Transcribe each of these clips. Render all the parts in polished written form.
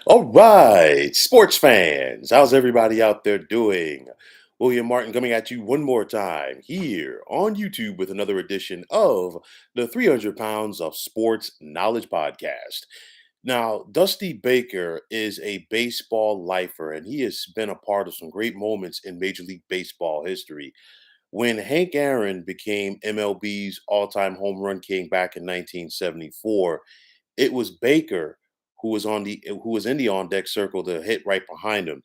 All right, sports fans, how's everybody out there doing? William Martin coming at you one more time here on YouTube with another edition of the 300 Pounds of Sports Knowledge Podcast. Now, Dusty Baker is a baseball lifer, and he has been a part of some great moments in Major League Baseball history. When Hank Aaron became MLB's all time home run king back in 1974, it was Baker who was in the on deck circle to hit right behind him.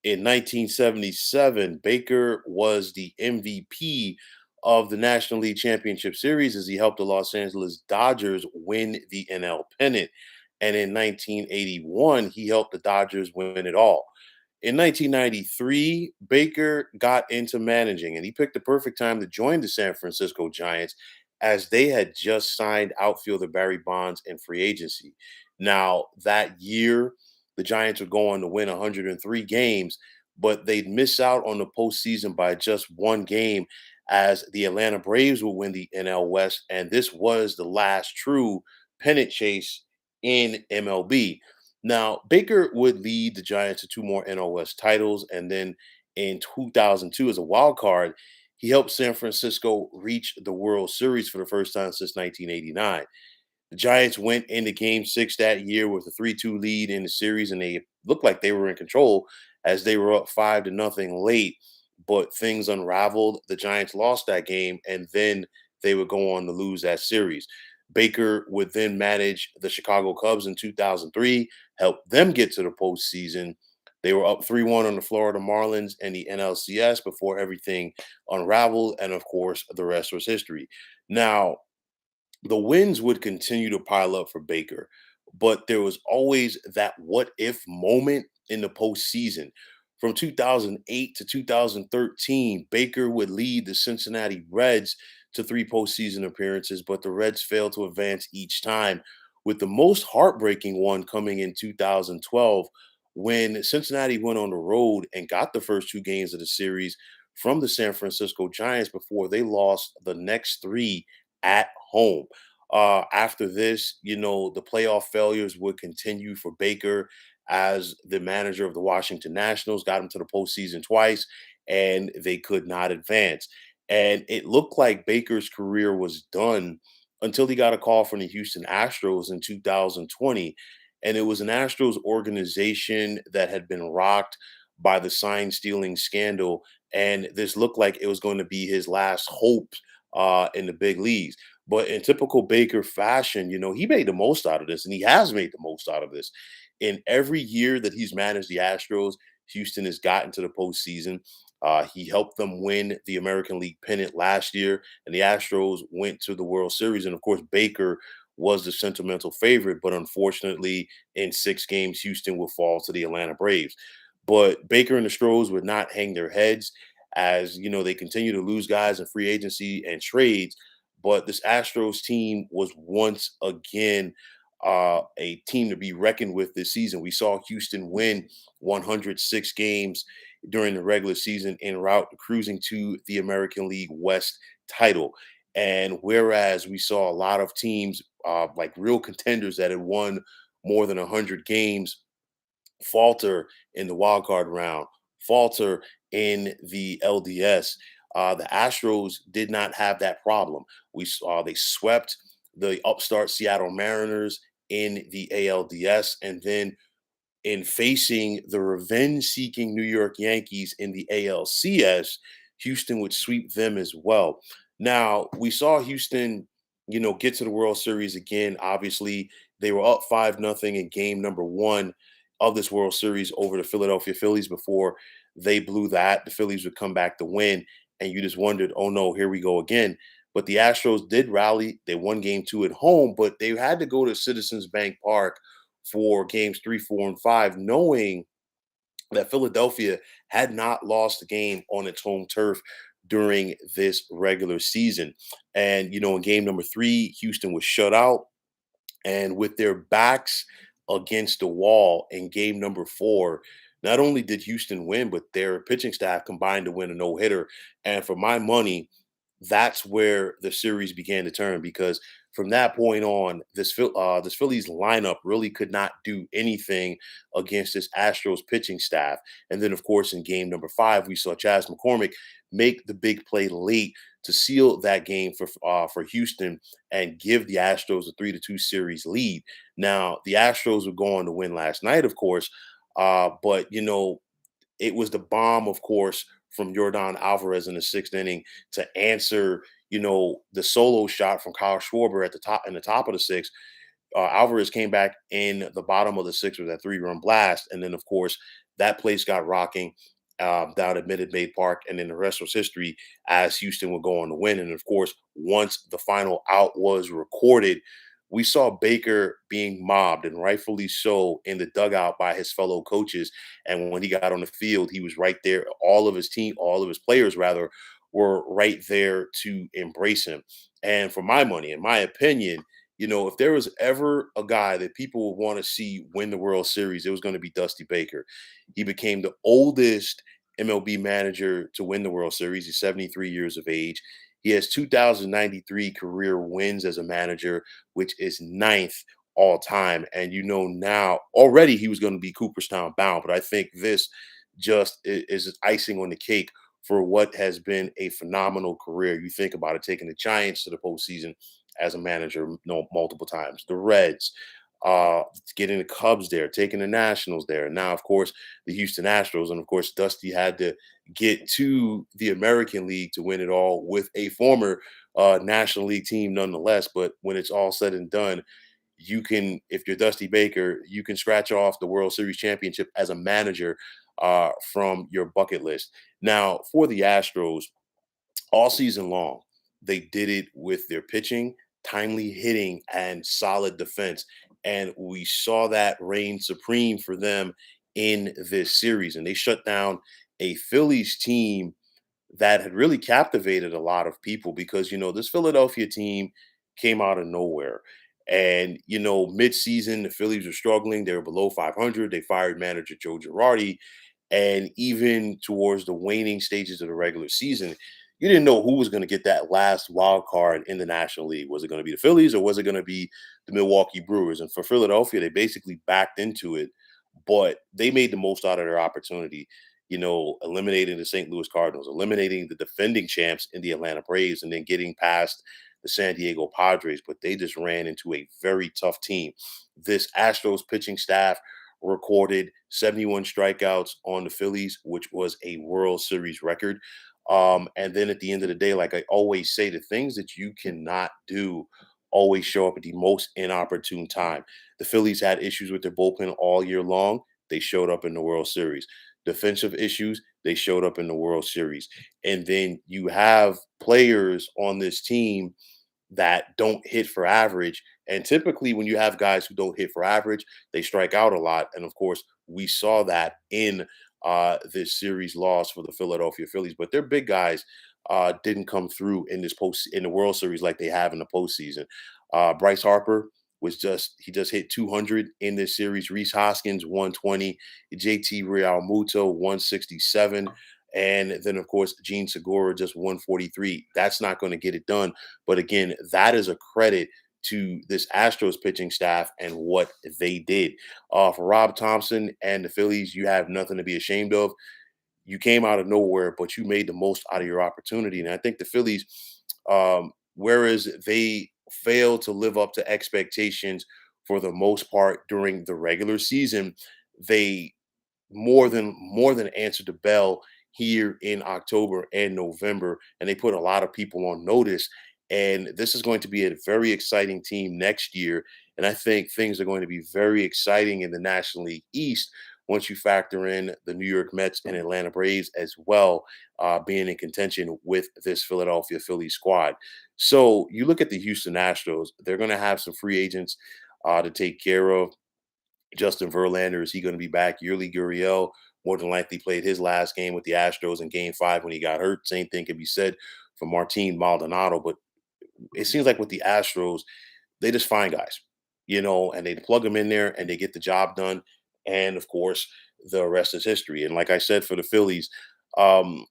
In 1977, Baker was the MVP of the National League Championship Series as he helped the Los Angeles Dodgers win the NL pennant. And in 1981, he helped the Dodgers win it all. In 1993, Baker got into managing and he picked the perfect time to join the San Francisco Giants as they had just signed outfielder Barry Bonds in free agency. Now, that year, the Giants would go on to win 103 games, but they'd miss out on the postseason by just one game as the Atlanta Braves would win the NL West. And this was the last true pennant chase in MLB. Now, Baker would lead the Giants to two more NL West titles. And then in 2002, as a wild card, he helped San Francisco reach the World Series for the first time since 1989. The Giants went into game six that year with a 3-2 lead in the series, and they looked like they were in control as they were up 5-0 late. But things unraveled. The Giants lost that game, and then they would go on to lose that series. Baker would then manage the Chicago Cubs in 2003, help them get to the postseason. They were up 3-1 on the Florida Marlins and the NLCS before everything unraveled. And of course, the rest was history. Now, the wins would continue to pile up for Baker, but there was always that what if moment in the postseason. From 2008 to 2013, Baker would lead the Cincinnati Reds to three postseason appearances, but the Reds failed to advance each time, with the most heartbreaking one coming in 2012 when Cincinnati went on the road and got the first two games of the series from the San Francisco Giants before they lost the next three at home. After this, the playoff failures would continue for Baker as the manager of the Washington Nationals, got him to the postseason twice, and they could not advance. And it looked like Baker's career was done until he got a call from the Houston Astros in 2020. And it was an Astros organization that had been rocked by the sign stealing scandal. And this looked like it was going to be his last hope in the big leagues. But in typical Baker fashion, he made the most out of this, and he has made the most out of this. In every year that he's managed the Astros, Houston has gotten to the postseason. He helped them win the American League pennant last year, and the Astros went to the World Series. And of course, Baker was the sentimental favorite, but unfortunately, in 6 games, Houston would fall to the Atlanta Braves. But Baker and the Stros would not hang their heads as they continue to lose guys in free agency and trades. But this Astros team was once again a team to be reckoned with this season. We saw Houston win 106 games during the regular season en route cruising to the American League West title. And whereas we saw a lot of teams like real contenders that had won more than 100 games falter in the wild card round, falter in the LDS. The Astros did not have that problem. We saw they swept the upstart Seattle Mariners in the ALDS, and then in facing the revenge-seeking New York Yankees in the ALCS, Houston would sweep them as well. Now, we saw Houston, get to the World Series again. Obviously, they were up 5-0 in game number one of this World Series over the Philadelphia Phillies before they blew that. The Phillies would come back to win, and you just wondered, oh no, here we go again. But the Astros did rally. They won game two at home, but they had to go to Citizens Bank Park for games three, four, and five, knowing that Philadelphia had not lost a game on its home turf during this regular season. And, in game number three, Houston was shut out. And with their backs against the wall in game number four, not only did Houston win, but their pitching staff combined to win a no hitter. And for my money, that's where the series began to turn because from that point on, this Phillies lineup really could not do anything against this Astros pitching staff. And then, of course, in game number 5, we saw Chas McCormick make the big play late to seal that game for Houston and give the Astros a 3-2 series lead. Now, the Astros were going to win last night, of course, but it was the bomb, of course, from Jordan Alvarez in the 6th inning to answer, the solo shot from Kyle Schwarber at the top in the top of the 6th. Alvarez came back in the bottom of the 6th with that 3-run blast, and then of course that place got rocking down at Minute Maid Park, and then the rest was history as Houston would go on to win. And of course, once the final out was recorded, we saw Baker being mobbed, and rightfully so, in the dugout by his fellow coaches. And when he got on the field, he was right there. All of his team, all of his players rather, were right there to embrace him. And for my money, in my opinion, if there was ever a guy that people would want to see win the World Series, it was going to be Dusty Baker. He became the oldest MLB manager to win the World Series. He's 73 years of age. He has 2,093 career wins as a manager, which is ninth all time. And now already he was going to be Cooperstown bound, but I think this just is icing on the cake for what has been a phenomenal career. You think about it, taking the Giants to the postseason as a manager multiple times, the Reds, getting the Cubs there, taking the Nationals there. And now, of course, the Houston Astros. And of course, Dusty had to get to the American League to win it all with a former National League team nonetheless. But when it's all said and done, if you're Dusty Baker, you can scratch off the World Series championship as a manager from your bucket list. Now, for the Astros, all season long, they did it with their pitching, timely hitting, and solid defense. And we saw that reign supreme for them in this series. And they shut down a Phillies team that had really captivated a lot of people because, this Philadelphia team came out of nowhere. And, mid-season, the Phillies were struggling. They were below 500. They fired manager Joe Girardi. And even towards the waning stages of the regular season, you didn't know who was going to get that last wild card in the National League. Was it going to be the Phillies or was it going to be the Milwaukee Brewers? And for Philadelphia, they basically backed into it, but they made the most out of their opportunity, eliminating the St. Louis Cardinals, eliminating the defending champs in the Atlanta Braves, and then getting past the San Diego Padres. But they just ran into a very tough team. This Astros pitching staff recorded 71 strikeouts on the Phillies, which was a World Series record. And then at the end of the day, like I always say, the things that you cannot do always show up at the most inopportune time. The Phillies had issues with their bullpen all year long. They showed up in the World Series. Defensive issues, they showed up in the World Series. And then you have players on this team that don't hit for average. And typically, when you have guys who don't hit for average, they strike out a lot. And of course, we saw that in this series loss for the Philadelphia Phillies. But their big guys didn't come through in the World Series like they have in the postseason. Bryce Harper he just hit 200 in this series. Reese Hoskins 120, JT Realmuto 167. And then, of course, Gene Segura just 143. That's not going to get it done. But again, that is a credit to this Astros pitching staff and what they did. For Rob Thompson and the Phillies, you have nothing to be ashamed of. You came out of nowhere, but you made the most out of your opportunity. And I think the Phillies, whereas they failed to live up to expectations for the most part during the regular season, they more than answered the bell here in October and November, and they put a lot of people on notice. And this is going to be a very exciting team next year. And I think things are going to be very exciting in the National League East once you factor in the New York Mets and Atlanta Braves as well, being in contention with this Philadelphia Phillies squad. So you look at the Houston Astros, they're going to have some free agents to take care of. Justin Verlander, is he going to be back? Yuli Gurriel more than likely played his last game with the Astros in game 5 when he got hurt. Same thing can be said for Martin Maldonado. But it seems like with the Astros, they just find guys, and they plug them in there and they get the job done. And of course, the rest is history. And like I said, for the Phillies, um,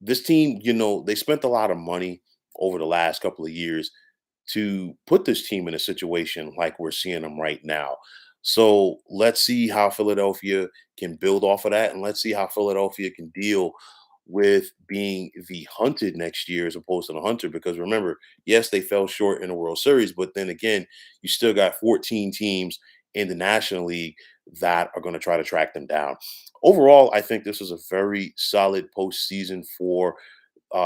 this team, they spent a lot of money over the last couple of years. to put this team in a situation like we're seeing them right now. So let's see how Philadelphia can build off of that, and let's see how Philadelphia can deal with being the hunted next year as opposed to the hunter. Because remember, yes, they fell short in the World Series, but then again, you still got 14 teams in the National League that are going to try to track them down. Overall, I think this is a very solid postseason for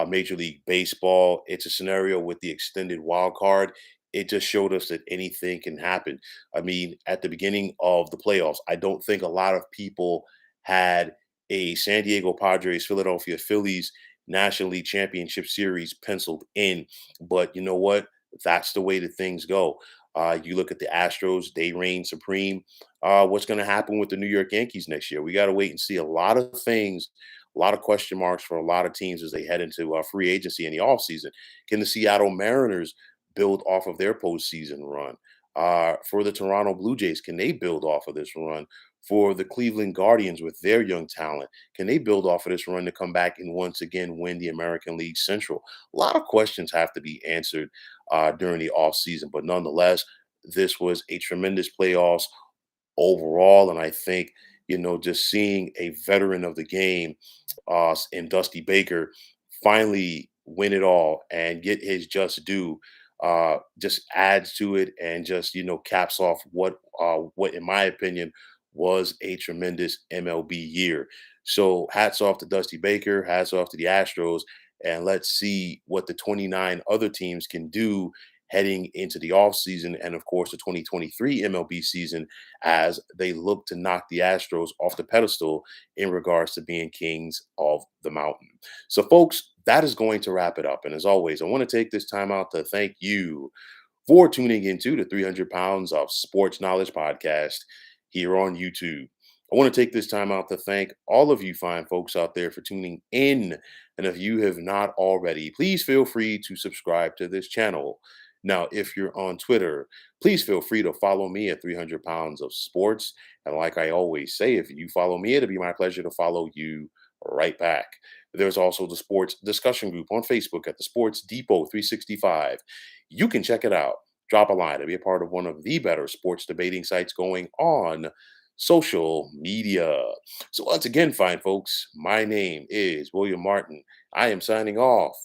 Major League Baseball. It's a scenario with the extended wild card. It just showed us that anything can happen. I mean, at the beginning of the playoffs, I don't think a lot of people had a San Diego Padres, Philadelphia Phillies National League Championship Series penciled in. But you know what? That's the way that things go. You look at the Astros, they reign supreme. What's going to happen with the New York Yankees next year? We got to wait and see. A lot of things, a lot of question marks for a lot of teams as they head into free agency in the offseason. Can the Seattle Mariners build off of their postseason run? For the Toronto Blue Jays, can they build off of this run? For the Cleveland Guardians with their young talent, can they build off of this run to come back and once again win the American League Central? A lot of questions have to be answered during the offseason, but nonetheless, this was a tremendous playoffs overall. And I think, just seeing a veteran of the game in Dusty Baker finally win it all and get his just due just adds to it and just, caps off what in my opinion was a tremendous MLB year. So hats off to Dusty Baker, hats off to the Astros, and let's see what the 29 other teams can do heading into the offseason and of course the 2023 MLB season as they look to knock the Astros off the pedestal in regards to being kings of the mountain. So, folks, that is going to wrap it up. And as always, I want to take this time out to thank you for tuning into the 300 Pounds of Sports Knowledge podcast here on YouTube. I want to take this time out to thank all of you fine folks out there for tuning in. And if you have not already, please feel free to subscribe to this channel. Now, if you're on Twitter, please feel free to follow me at 300 Pounds of Sports. And like I always say, if you follow me, it'll be my pleasure to follow you right back. There's also the sports discussion group on Facebook at the Sports Depot 365. You can check it out. Drop a line to be a part of one of the better sports debating sites going on social media. So, once again, fine folks, my name is William Martin. I am signing off,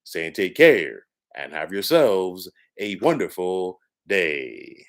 saying take care and have yourselves a wonderful day.